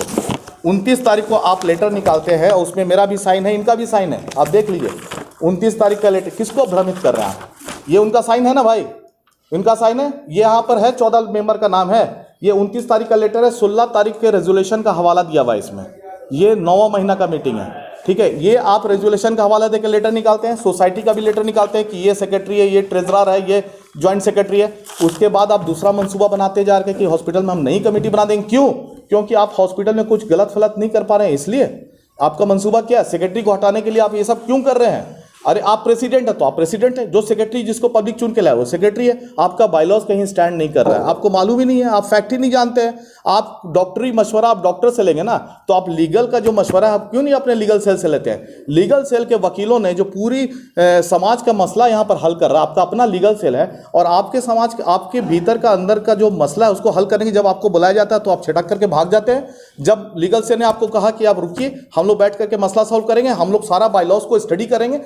29 तारीख को आप लेटर निकालते हैं, उसमें मेरा भी साइन है, इनका भी साइन है, आप देख लीजिए 29 तारीख का लेटर। किसको भ्रमित कर रहे हैं आप? ये उनका साइन है ना भाई, इनका साइन है, ये यहाँ पर है, 14 मेंबर का नाम है, ये 29 तारीख का लेटर है, 16 तारीख के रेजोल्यूशन का हवाला दिया हुआ है इसमें। ये 9वां महीना का मीटिंग है, ठीक है। ये आप रेजोल्यूशन का हवाला देकर लेटर निकालते हैं, सोसाइटी का भी लेटर निकालते हैं कि ये सेक्रेटरी है, ये ट्रेजरर है, ये ज्वाइंट सेक्रेटरी है। उसके बाद आप दूसरा मंसूबा बनाते जा रहे हैं कि हॉस्पिटल में हम नई कमेटी बना देंगे। क्यों? क्योंकि आप हॉस्पिटल में कुछ गलत फलत नहीं कर पा रहे हैं, इसलिए। आपका मंसूबा क्या है? सेक्रेटरी को हटाने के लिए आप ये सब क्यों कर रहे हैं? अरे आप प्रेसिडेंट है तो आप प्रेसिडेंट है, जो सेक्रेटरी जिसको पब्लिक चुन के लाए वो सेक्रेटरी है। आपका बायलॉज कहीं स्टैंड नहीं कर रहा है, आपको मालूम ही नहीं है, आप फैक्ट ही नहीं जानते हैं। आप डॉक्टरी मशवरा आप डॉक्टर से लेंगे ना, तो आप लीगल का जो मशवरा है आप क्यों नहीं अपने लीगल सेल से लेते हैं? लीगल सेल के वकीलों ने जो पूरी समाज का मसला यहाँ पर हल कर रहा है, आपका अपना लीगल सेल है, और आपके समाज आपके भीतर का अंदर का जो मसला है उसको हल करने की जब आपको बुलाया जाता है तो आप छिटक करके भाग जाते हैं। जब लीगल सेल ने आपको कहा कि आप रुकिए, हम लोग बैठ करके मसला सॉल्व करेंगे, हम लोग सारा बायलॉज को स्टडी करेंगे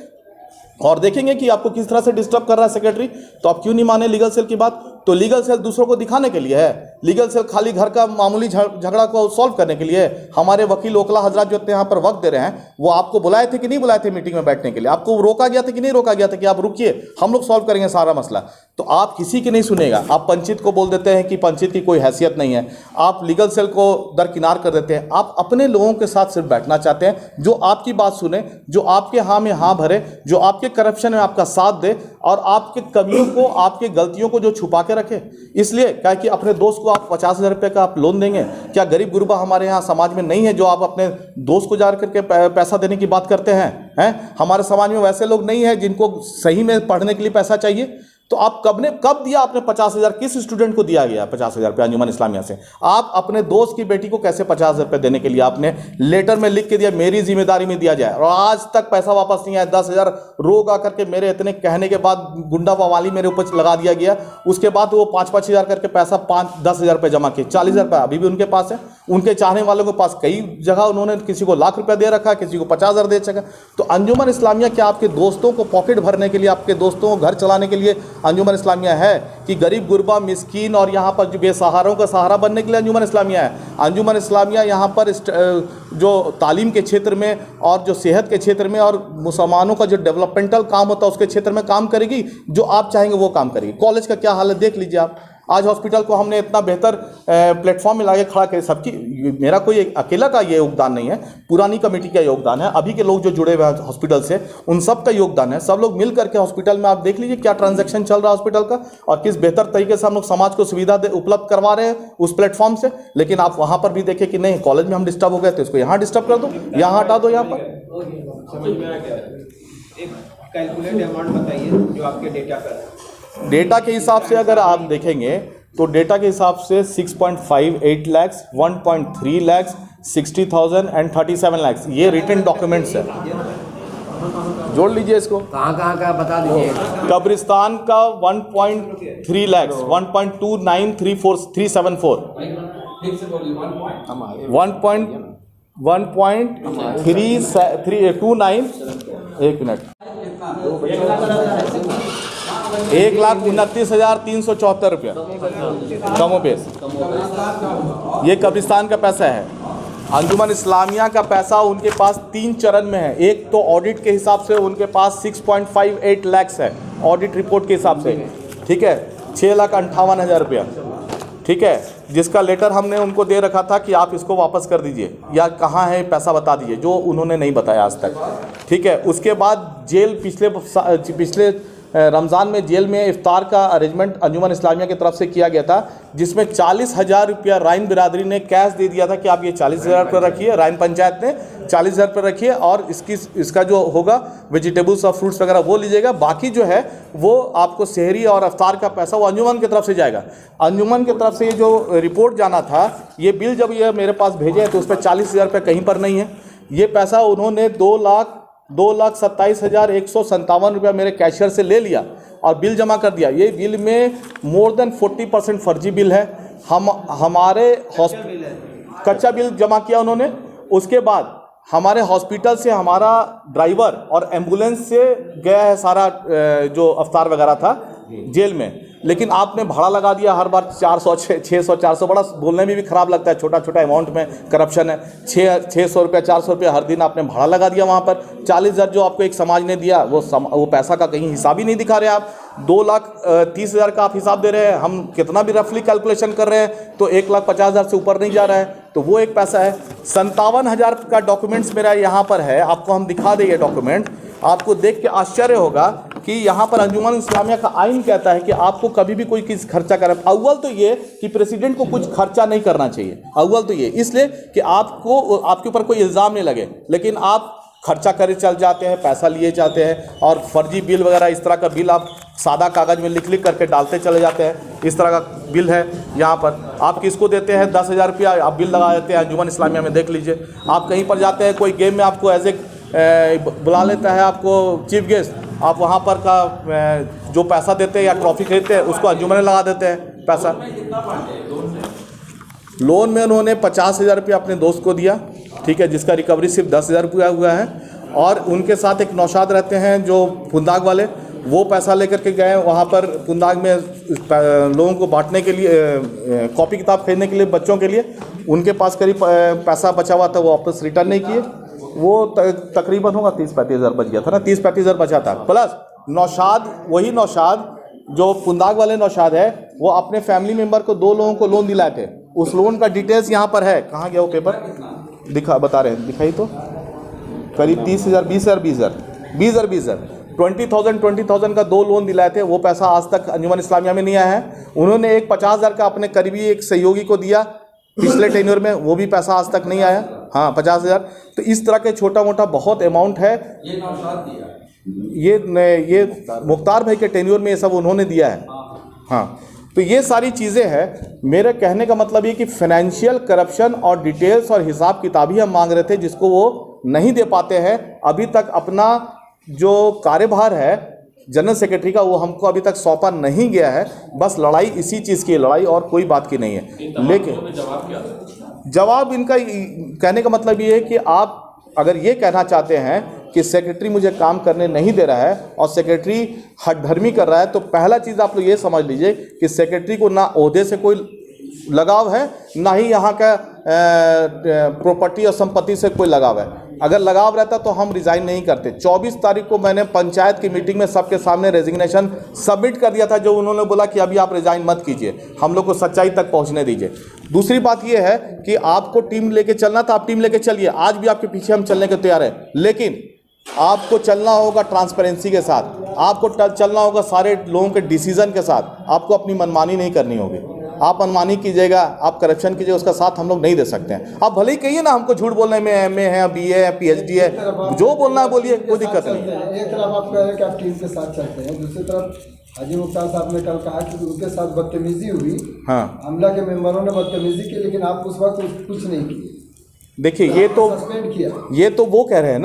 और देखेंगे कि आपको किस तरह से डिस्टर्ब कर रहा है सेक्रेटरी, तो आप क्यों नहीं माने लीगल सेल की बात? तो लीगल सेल दूसरों को दिखाने के लिए है, लीगल सेल खाली घर का मामूली झगड़ा को सॉल्व करने के लिए है। हमारे वकील ओकला हजरात जो यहाँ पर वक्त दे रहे हैं, वो आपको बुलाए थे कि नहीं बुलाए थे मीटिंग में बैठने के लिए? आपको रोका गया था कि नहीं रोका गया था कि आप रुकिए, हम लोग सॉल्व करेंगे सारा मसला? तो आप किसी की नहीं सुनेगा। आप पंचायत को बोल देते हैं कि पंचायत की कोई हैसियत नहीं है, आप लीगल सेल को दरकिनार कर देते हैं। आप अपने लोगों के साथ सिर्फ बैठना चाहते हैं, जो आपकी बात सुने, जो आपके हाँ में हाँ भरे, जो आपके करप्शन में आपका साथ दे और आपके कमियों को, आपके गलतियों को जो छुपा के रखे। इसलिए क्या कि अपने दोस्त को आप 50,000 रुपये का आप लोन देंगे? क्या गरीब गुरबा हमारे यहाँ समाज में नहीं है जो आप अपने दोस्त को जा करके पैसा देने की बात करते हैं? हमारे समाज में वैसे लोग नहीं हैं जिनको सही में पढ़ने के लिए पैसा चाहिए? तो आप कब दिया आपने 50,000? किस स्टूडेंट को दिया गया 50,000 रुपये अंजुमन इस्लामिया से? आप अपने दोस्त की बेटी को कैसे 50,000 रुपये देने के लिए आपने लेटर में लिख के दिया मेरी जिम्मेदारी में दिया जाए, और आज तक पैसा वापस नहीं आया? 10,000 रोग आकर के मेरे इतने कहने के बाद गुंडा बवाली मेरे ऊपर लगा दिया गया। उसके बाद वो 5,000 करके पैसा 10,000 रुपये जमा किए, 40,000 रुपये अभी भी उनके पास है। उनके चाहने वालों के पास कई जगह उन्होंने किसी को लाख रुपया दे रखा है, किसी को 50,000 दे सका। तो अंजुमन इस्लामिया क्या आपके दोस्तों को पॉकेट भरने के लिए, आपके दोस्तों को घर चलाने के लिए अंजुमन इस्लामिया है? कि गरीब गुरबा मिस्कीन और यहाँ पर जो बेसहारों का सहारा बनने के लिए अंजुमन इस्लामिया है? अंजुमन इस्लामिया यहाँ पर जो तालीम के क्षेत्र में और जो सेहत के क्षेत्र में और मुसलमानों का जो डेवलपमेंटल काम होता है उसके क्षेत्र में काम करेगी। जो आप चाहेंगे वो काम करेगी। कॉलेज का क्या हाल है देख लीजिए आप। आज हॉस्पिटल को हमने इतना बेहतर प्लेटफॉर्म में लाके खड़ा किया। सबकी, मेरा कोई अकेला का ये योगदान नहीं है, पुरानी कमेटी का योगदान है, अभी के लोग जो जुड़े हुए हैं हॉस्पिटल से उन सब का योगदान है। सब लोग मिल करके हॉस्पिटल में आप देख लीजिए क्या ट्रांजैक्शन चल रहा है हॉस्पिटल का, और किस बेहतर तरीके से हम लोग समाज को सुविधा उपलब्ध करवा रहे हैं उस प्लेटफॉर्म से। लेकिन आप वहाँ पर भी देखें कि नहीं, कॉलेज में हम डिस्टर्ब हो गए तो इसको यहाँ डिस्टर्ब कर दो, यहाँ हटा दो। यहाँ पर कैलकुलेट अमाउंट बताइए जो आपके डेटा पर है। डेटा के हिसाब से अगर आप देखेंगे तो डेटा के हिसाब से 6.58 लाख, 1.3 लाख, 60,000 एंड 37 लाख ये रिटन डॉक्यूमेंट्स है। जोड़ लीजिए इसको। कहाँ का बता दीजिए। कब्रिस्तान का 1.3 लाख, 1.2934,374, 1.329, एक मिनट, 1,29,374 रुपया कमोबेश। ये कब्रिस्तान का पैसा है। अंजुमन इस्लामिया का पैसा उनके पास 3 चरण में है। एक तो ऑडिट के हिसाब से उनके पास 6.58 लाख है, ऑडिट रिपोर्ट के हिसाब से, ठीक है, 6,58,000 रुपया, ठीक है, जिसका लेटर हमने उनको दे रखा था कि आप इसको वापस कर दीजिए या कहाँ है पैसा बता दीजिए, जो उन्होंने नहीं बताया आज तक, ठीक है। उसके बाद जेल पिछले रमज़ान में जेल में इफ्तार का अरेंजमेंट अंजुमन इस्लामिया की तरफ से किया गया था, जिसमें 40,000 रुपया राइन बिरादरी ने कैश दे दिया था कि आप ये 40,000 रुपये रखिए, राइन पंचायत ने 40,000 रुपये रखिए और इसका जो होगा वेजिटेबल्स और फ्रूट्स वगैरह वो लीजिएगा, बाकी जो है वो आपको सहरी और इफ्तार का पैसा वो अंजुमन की तरफ से जाएगा। अंजुमन की तरफ से ये जो रिपोर्ट जाना था, ये बिल जब ये मेरे पास भेजे तो उस पर 40,000 रुपये कहीं पर नहीं है। ये पैसा उन्होंने 2,27,157 रुपया मेरे कैशियर से ले लिया और बिल जमा कर दिया। ये बिल में मोर देन 40% फर्जी बिल है। हमारे कच्चा बिल जमा किया उन्होंने। उसके बाद हमारे हॉस्पिटल से हमारा ड्राइवर और एम्बुलेंस से गया है सारा जो अफ्तार वगैरह था जेल में, लेकिन आपने भाड़ा लगा दिया हर बार 400 600 400, बड़ा बोलने में भी ख़राब लगता है, छोटा छोटा अमाउंट में करप्शन है। 600 रुपया 400 रुपया हर दिन आपने भाड़ा लगा दिया वहाँ पर। 40,000 जो आपको एक समाज ने दिया वो पैसा का कहीं हिसाब ही नहीं दिखा रहे आप। 2,30,000 का आप हिसाब दे रहे हैं, हम कितना भी रफली कैलकुलेशन कर रहे हैं तो 1,50,000 से ऊपर नहीं जा रहा है, तो वो एक पैसा है। 57,000 का डॉक्यूमेंट्स मेरा यहाँ पर है, आपको हम दिखा देंगे डॉक्यूमेंट। आपको देख के आश्चर्य होगा कि यहाँ पर अंजुमन इस्लामिया का आइन कहता है कि आपको कभी भी कोई किस खर्चा करें, अव्वल तो ये कि प्रेसिडेंट को कुछ खर्चा नहीं करना चाहिए, अव्वल तो ये इसलिए कि आपके ऊपर कोई इल्ज़ाम नहीं लगे, लेकिन आप खर्चा करे चल जाते हैं, पैसा लिए जाते हैं और फर्जी बिल वगैरह इस तरह का बिल आप सादा कागज़ में लिख करके डालते चले जाते हैं। इस तरह का बिल है यहाँ पर। आप किसको देते हैं 10,000 रुपया, आप बिल लगा देते हैं अंजुमन इस्लामिया में, देख लीजिए। आप कहीं पर जाते हैं कोई गेम में, आपको एज बुला लेता है आपको चीफ गेस्ट, आप वहाँ पर का जो पैसा देते हैं या ट्रॉफी खरीदते हैं उसको अंजुमन में लगा देते हैं पैसा। लोन में उन्होंने 50,000 रुपया अपने दोस्त को दिया, ठीक है, जिसका रिकवरी सिर्फ 10,000 रुपया हुआ है। और उनके साथ एक नौशाद रहते हैं जो पुंदाग वाले, वो पैसा लेकर के गए वहाँ पर पुंदाग में लोगों को बांटने के लिए, कॉपी किताब खरीदने के लिए बच्चों के लिए। उनके पास करीब पैसा बचा हुआ था, वो वापस रिटर्न नहीं किए। वो तकरीबन होगा 30-35 हज़ार बच गया था ना, 30-35 हज़ार बचा था। प्लस नौशाद, वही नौशाद जो पुंदाग वाले नौशाद है, वो अपने फैमिली मेम्बर को 2 लोगों को लोन दिलाए थे। उस लोन का डिटेल्स यहाँ पर है। कहाँ गया वो पेपर, बता रहे हैं, दिखाई तो करीब 30,000 20,000 20,000 का 2 लोन दिलाए थे। वो पैसा आज तक अंजुमन इस्लामिया में नहीं आया है। उन्होंने एक 50,000 का अपने करीबी एक सहयोगी को दिया पिछले टेन्योर में, वो भी पैसा आज तक नहीं आया। हाँ, 50,000। तो इस तरह के छोटा मोटा बहुत अमाउंट है। ये मुख्तार भाई के टेन्योर में ये सब उन्होंने दिया है। हाँ, तो ये सारी चीज़ें हैं। मेरे कहने का मतलब ये कि फाइनेंशियल करप्शन और डिटेल्स और हिसाब किताब ही हम मांग रहे थे, जिसको वो नहीं दे पाते हैं। अभी तक अपना जो कार्यभार है जनरल सेक्रेटरी का, वो हमको अभी तक सौंपा नहीं गया है। बस लड़ाई इसी चीज़ की लड़ाई और कोई बात की नहीं है। लेकिन जवाब इनका कहने का मतलब ये है कि आप अगर ये कहना चाहते हैं कि सेक्रेटरी मुझे काम करने नहीं दे रहा है और सेक्रेटरी हठधर्मी कर रहा है, तो पहला चीज़ आप लोग ये समझ लीजिए कि सेक्रेटरी को ना ओहदे से कोई लगाव है, ना ही यहाँ का प्रॉपर्टी और संपत्ति से कोई लगाव है। अगर लगाव रहता तो हम रिज़ाइन नहीं करते। 24 तारीख को मैंने पंचायत की मीटिंग में सबके सामने रेजिग्नेशन सबमिट कर दिया था, जो उन्होंने बोला कि अभी आप रिज़ाइन मत कीजिए, हम लोग को सच्चाई तक पहुँचने दीजिए। दूसरी बात यह है कि आपको टीम लेके चलना था, आप टीम लेके चलिए। आज भी आपके पीछे हम चलने के तैयार हैं, लेकिन आपको चलना होगा ट्रांसपेरेंसी के साथ, आपको चलना होगा सारे लोगों के डिसीजन के साथ। आपको अपनी मनमानी नहीं करनी होगी। आप मनमानी कीजिएगा, आप करप्शन कीजिएगा, उसका साथ हम लोग नहीं दे सकते हैं। आप भले ही कहिए ना हमको झूठ बोलने में MA है, BA है, PhD है, जो बोलना है बोलिए, कोई दिक्कत नहीं है। एक तरफ आप कह रहे हैं कि आप टीम के साथ चलते हैं, दूसरी तरफ हाजी मुख्तार साहब ने कल कहा कि उनके साथ बदतमीजी हुई। हाँ, अमला के मेंबरों ने बदतमीजी की, लेकिन आप उस वक्त कुछ नहीं किए। देखिए, ये तो सस्पेंड किया। ये तो वो कह रहे हैं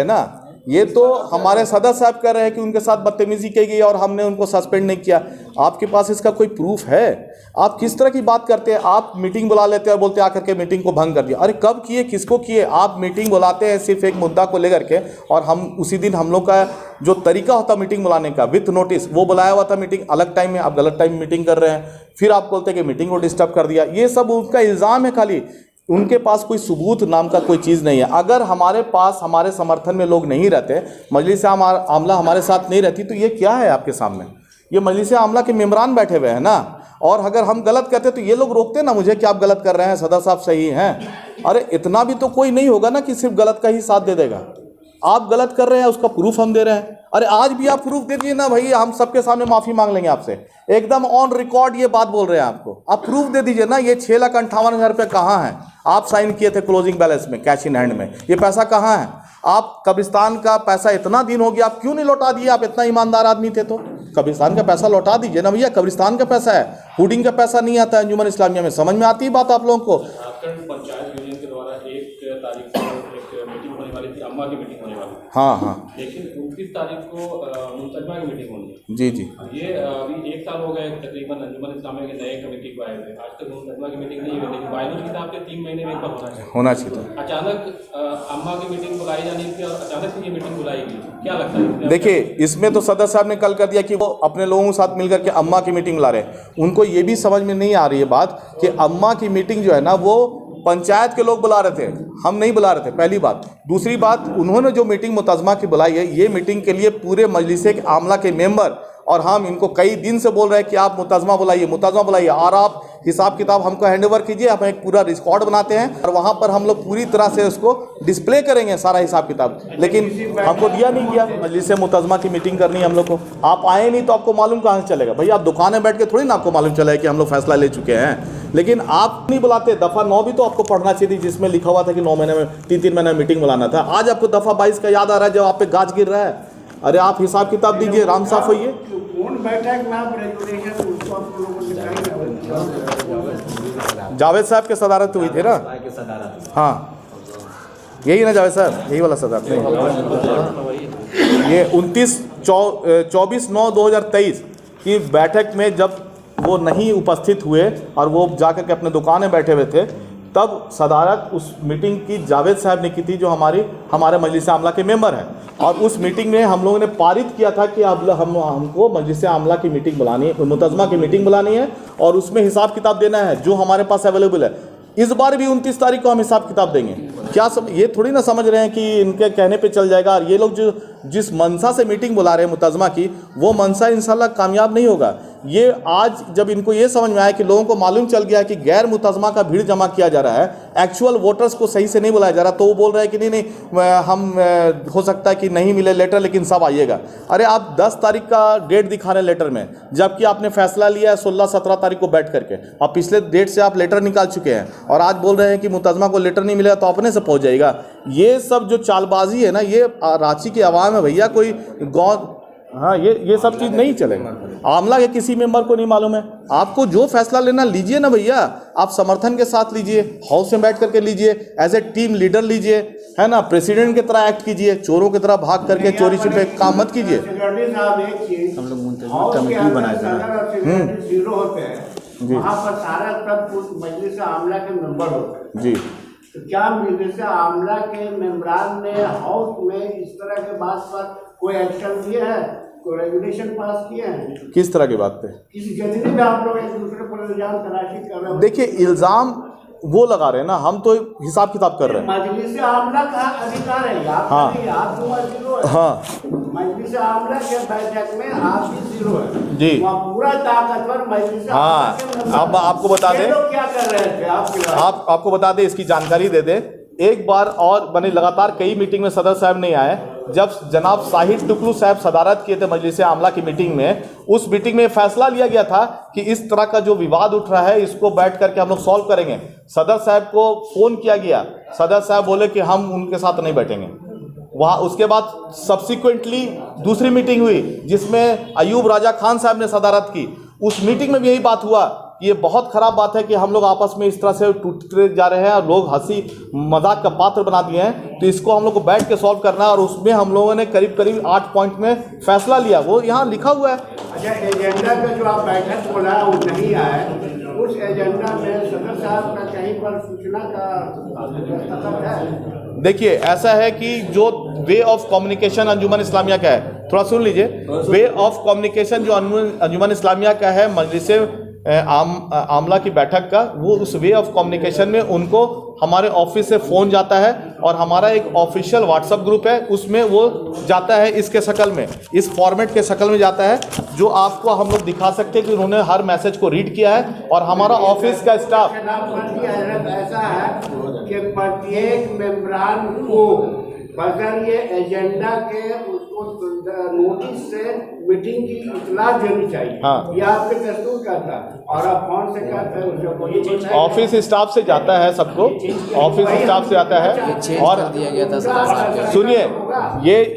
ना, ये तो हमारे सदस्य साहब कह रहे हैं कि उनके साथ बदतमीजी की गई और हमने उनको सस्पेंड नहीं किया। आपके पास इसका कोई प्रूफ है? आप किस तरह की बात करते हैं? आप मीटिंग बुला लेते हैं और बोलते हैं आकर के मीटिंग को भंग कर दिया। अरे कब किए, किसको किए? आप मीटिंग बुलाते हैं सिर्फ एक मुद्दा को लेकर के, और हम उसी दिन हम लोग का जो तरीका होता मीटिंग बुलाने का विथ नोटिस, वो बुलाया हुआ था मीटिंग अलग टाइम में, आप गलत टाइम में मीटिंग कर रहे हैं, फिर आप बोलते हैं कि मीटिंग को डिस्टर्ब कर दिया। ये सब उनका इल्ज़ाम है, खाली उनके पास कोई सबूत नाम का कोई चीज़ नहीं है। अगर हमारे पास हमारे समर्थन में लोग नहीं रहते, मजलिस आमला हमारे साथ नहीं रहती, तो ये क्या है आपके सामने? ये मजलिस आमला के मेम्बरान बैठे हुए हैं ना, और अगर हम गलत कहते तो ये लोग रोकते ना मुझे कि आप गलत कर रहे हैं, सदर साहब सही हैं। अरे इतना भी तो कोई नहीं होगा ना कि सिर्फ गलत का ही साथ दे देगा। आप गलत कर रहे हैं, उसका प्रूफ हम दे रहे हैं। अरे आज भी आप प्रूफ दे दीजिए ना भाई, हम सबके सामने माफ़ी मांग लेंगे आपसे, एकदम ऑन रिकॉर्ड ये बात बोल रहे हैं आपको। आप प्रूफ दे दीजिए ना, ये 6,58,000 रुपये कहाँ है? आप साइन किए थे क्लोजिंग बैलेंस में, कैश इन हैंड में, ये पैसा कहाँ है? आप कब्रिस्तान का पैसा इतना दिन हो गया, आप क्यों नहीं लौटा दिए? आप इतना ईमानदार आदमी थे तो कब्रिस्तान का पैसा लौटा दीजिए ना भैया। कब्रिस्तान का पैसा है, हुडिंग का पैसा नहीं आता है अंजुमन इस्लामिया में। समझ में आती है बात आप लोगों को? पंचायत यूनियन के द्वारा 1 तारीख को एक मीटिंग होने वाली थी, अम्मा की मीटिंग होने वाली। हाँ, लेकिन 29 तारीख को मुंतजमा की मीटिंग होनी है। जी। ये अभी 1 साल हो गए तकरीबन अंजुमन इस्लामिया के नए कमेटी को आए थे, आज तक मुंतजमा की मीटिंग नहीं हुई। लेकिन बायनूल किताब के 3 महीने में एक बार होना चाहिए था। अचानक अम्मा की मीटिंग बुलाई जानी थी और अचानक से ये मीटिंग बुलाई गई, क्या लगता है? देखिए, इसमें तो सदर साहब ने कल कर दिया कि वो अपने लोगों के साथ मिलकर के अम्मा की मीटिंग बुला रहे हैं। उनको ये भी समझ में नहीं आ रही है बात कि अम्मा की मीटिंग जो है ना, वो पंचायत के लोग बुला रहे थे, हम नहीं बुला रहे थे, पहली बात। दूसरी बात, उन्होंने जो मीटिंग मुतज़मा की बुलाई है, ये मीटिंग के लिए पूरे मजलिसे के आमला के मेंबर और हम इनको कई दिन से बोल रहे हैं कि आप मुतज़मा बुलाइए, और आप हिसाब किताब हमको हैंडओवर कीजिए, हम एक पूरा रिकॉर्ड बनाते हैं और वहाँ पर हम लोग पूरी तरह से उसको डिस्प्ले करेंगे सारा हिसाब किताब। लेकिन हमको दिया नहीं गया। मजलिस मुतज़मा की मीटिंग करनी है हम लोग को, आप आए नहीं तो आपको मालूम कहाँ से चलेगा? भाई आप दुकान में बैठ के थोड़ी ना आपको मालूम चलेगा कि हम लोग फैसला ले चुके हैं। लेकिन आप नहीं बुलाते। दफ़ा 9 भी तो आपको पढ़ना चाहिए थी, जिसमें लिखा हुआ था कि 9 महीने में 3-3 महीने में मीटिंग बुलाना था। आज आपको दफ़ा 22 का याद आ रहा है जब आप पे गाज गिर रहा है। अरे आप हिसाब किताब दीजिए, राम साफ होइए। जावेद साहब के सदारत हुई थी ना? हाँ, यही ना जावेद साहब, यही वाला सदारत। ये 24/9/2023 की बैठक में जब वो नहीं उपस्थित हुए और वो जाकर के अपने दुकान में बैठे हुए थे, तब सदारत उस मीटिंग की जावेद साहब ने की थी, जो हमारे मजलिस आमला के मेंबर हैं। और उस मीटिंग में हम लोगों ने पारित किया था कि अब हमको मजलिस आमला की मीटिंग बुलानी है, मुतज़मा की मीटिंग बुलानी है और उसमें हिसाब किताब देना है जो हमारे पास अवेलेबल है। इस बार भी 29 तारीख को हम हिसाब किताब देंगे। क्या ये थोड़ी ना समझ रहे हैं कि इनके कहने पे चल जाएगा। और ये लोग जो जिस मनसा से मीटिंग बुला रहे हैं मुतज़मा की, वो मनसा इंशाल्लाह कामयाब नहीं होगा। ये आज जब इनको ये समझ में आया कि लोगों को मालूम चल गया कि गैर मुतज़मा का भीड़ जमा किया जा रहा है, एक्चुअल वोटर्स को सही से नहीं बुलाया जा रहा, तो वो बोल रहे हैं कि नहीं हम हो सकता है कि नहीं मिले लेटर, लेकिन सब आइएगा। अरे आप 10 तारीख का डेट दिखा रहे हैं लेटर में, जबकि आपने फैसला लिया है 16-17 तारीख को बैठ करके, और पिछले डेट से आप लेटर निकाल चुके हैं और आज बोल रहे हैं कि मुतज़मा को लेटर नहीं मिलेगा तो अपने से पहुँच जाएगा। ये सब जो चालबाजी है ना, ये रांची की आवाम है भैया, कोई गाँव। हाँ, ये सब चीज़ नहीं चलेगा। आमला के किसी मेंबर को नहीं मालूम है। आपको जो फैसला लेना लीजिए ना भैया, आप समर्थन के साथ लीजिए, हाउस में बैठ करके लीजिए, एज ए टीम लीडर लीजिए, है ना, प्रेसिडेंट की तरह एक्ट कीजिए, चोरों की तरह भाग करके चोरी छिपे काम मत कीजिए। हम लोग मुंतज़मा कमेटी बनाए थे, जीरो होते हैं, वहाँ पर सारा सब मजलिस आमला के मेंबर होते हैं। जी, तो क्या मजलिस आमला के मेंबरान ने हाउस में इस तरह के बात पर कोई एक्शन लिया है, कोई रेगुलेशन पास किए हैं? किस तरह की बात पे? किसी जितने भी आप लोग एक दूसरे पर इल्जाम तराशी कर रहे हैं। देखिए, इल्ज़ाम वो लगा रहे हैं ना, हम तो हिसाब किताब कर रहे हैं। मजलिस आमला का अधिकार है, आप नहीं, आप जीरो है। हाँ, मजलिस आमला के बैठक में आप भी जीरो है जी, वहाँ पूरा ताकतवर मजलिस। हाँ, अब आपको बता दें, क्या कर रहे थे आपको बता दें, इसकी जानकारी दे दें। एक बार और बने, लगातार कई मीटिंग में सदर साहब नहीं आए। जब जनाब साहिद टुकलू साहब सदारत किए थे मजलिस आमला की मीटिंग में, उस मीटिंग में फैसला लिया गया था कि इस तरह का जो विवाद उठ रहा है, इसको बैठ करके हम लोग सॉल्व करेंगे। सदर साहब को फ़ोन किया गया, सदर साहब बोले कि हम उनके साथ नहीं बैठेंगे। वहाँ उसके बाद सब्सिक्वेंटली दूसरी मीटिंग हुई जिसमें अयूब राजा खान साहब ने सदारत की। उस मीटिंग में भी यही बात हुआ। ये बहुत ख़राब बात है कि हम लोग आपस में इस तरह से टूटते जा रहे हैं और लोग हंसी मजाक का पात्र बना दिए हैं। तो इसको हम लोग को बैठ के सॉल्व करना है और उसमें हम लोगों ने करीब 8 पॉइंट में फैसला लिया, वो यहाँ लिखा हुआ है। अच्छा, एजेंडा पे जो आप बैठक बोला वो नहीं आए, उस एजेंडा में सदर साहब का कहीं पर सूचना का दस्तखत है? देखिए ऐसा है कि जो वे ऑफ कम्युनिकेशन अंजुमन इस्लामिया का है, थोड़ा सुन लीजिए। वे ऑफ कम्युनिकेशन जो अंजुमन इस्लामिया का है, मजलिस आमला की बैठक का, वो उस वे ऑफ कम्युनिकेशन में उनको हमारे ऑफिस से फ़ोन जाता है और हमारा एक ऑफिशियल व्हाट्सएप ग्रुप है, उसमें वो जाता है इसके शक्ल में, इस फॉर्मेट के शक्ल में जाता है, जो आपको हम लोग दिखा सकते हैं कि उन्होंने हर मैसेज को रीड किया है। और हमारा ऑफिस का स्टाफ ऐसा है कि प्रत्येक मेंबरान को बगैर ये एजेंडा के उसको नोटिस से मीटिंग की इतला देनी चाहिए। हाँ। ये आपके दस्तूर करता है और आप फोन से करते हैं उसको कोई ऑफिस स्टाफ से जाता है, सबको ऑफिस स्टाफ से आता है। और दिया गया था सदर साहब। सुनिए,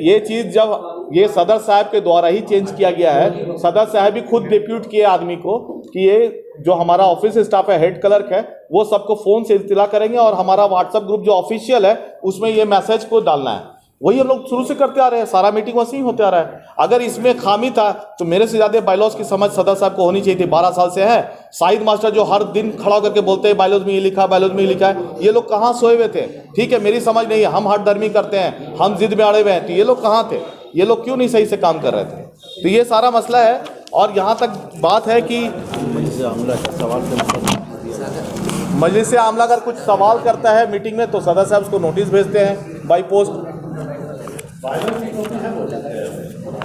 ये चीज़ जब ये सदर साहब के द्वारा ही चेंज किया गया है, सदर साहब भी खुद डिप्यूट किए आदमी को कि ये जो हमारा ऑफिस स्टाफ है, हेड क्लर्क है, वो सबको फ़ोन से इत्तला करेंगे और हमारा व्हाट्सएप ग्रुप जो ऑफिशियल है उसमें ये मैसेज को डालना है। वही हम लोग शुरू से करते आ रहे हैं, सारा मीटिंग वैसे ही होते आ रहा है। अगर इसमें खामी था तो मेरे से ज़्यादा बायलॉज की समझ सदर साहब को होनी चाहिए थी, 12 साल से है। साइद मास्टर जो हर दिन खड़ा करके बोलते हैं बायलॉज में ये लिखा, बायलॉज में ये लिखा है, ये लोग कहाँ सोए हुए थे? ठीक है, मेरी समझ नहीं है, हम हट दर्मी करते हैं, हम जिद में अड़े हुए हैं, तो ये लोग कहाँ थे? ये लोग क्यों नहीं सही से काम कर रहे थे? तो ये सारा मसला है। और यहाँ तक बात है कि मजलिस से आमला अगर कुछ सवाल करता है मीटिंग में तो सदर साहब उसको नोटिस भेजते हैं बाई पोस्ट।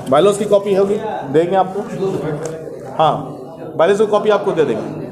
बायलॉज की कॉपी होगी, देंगे आपको। हाँ, बायलॉज की कॉपी आपको दे देंगे।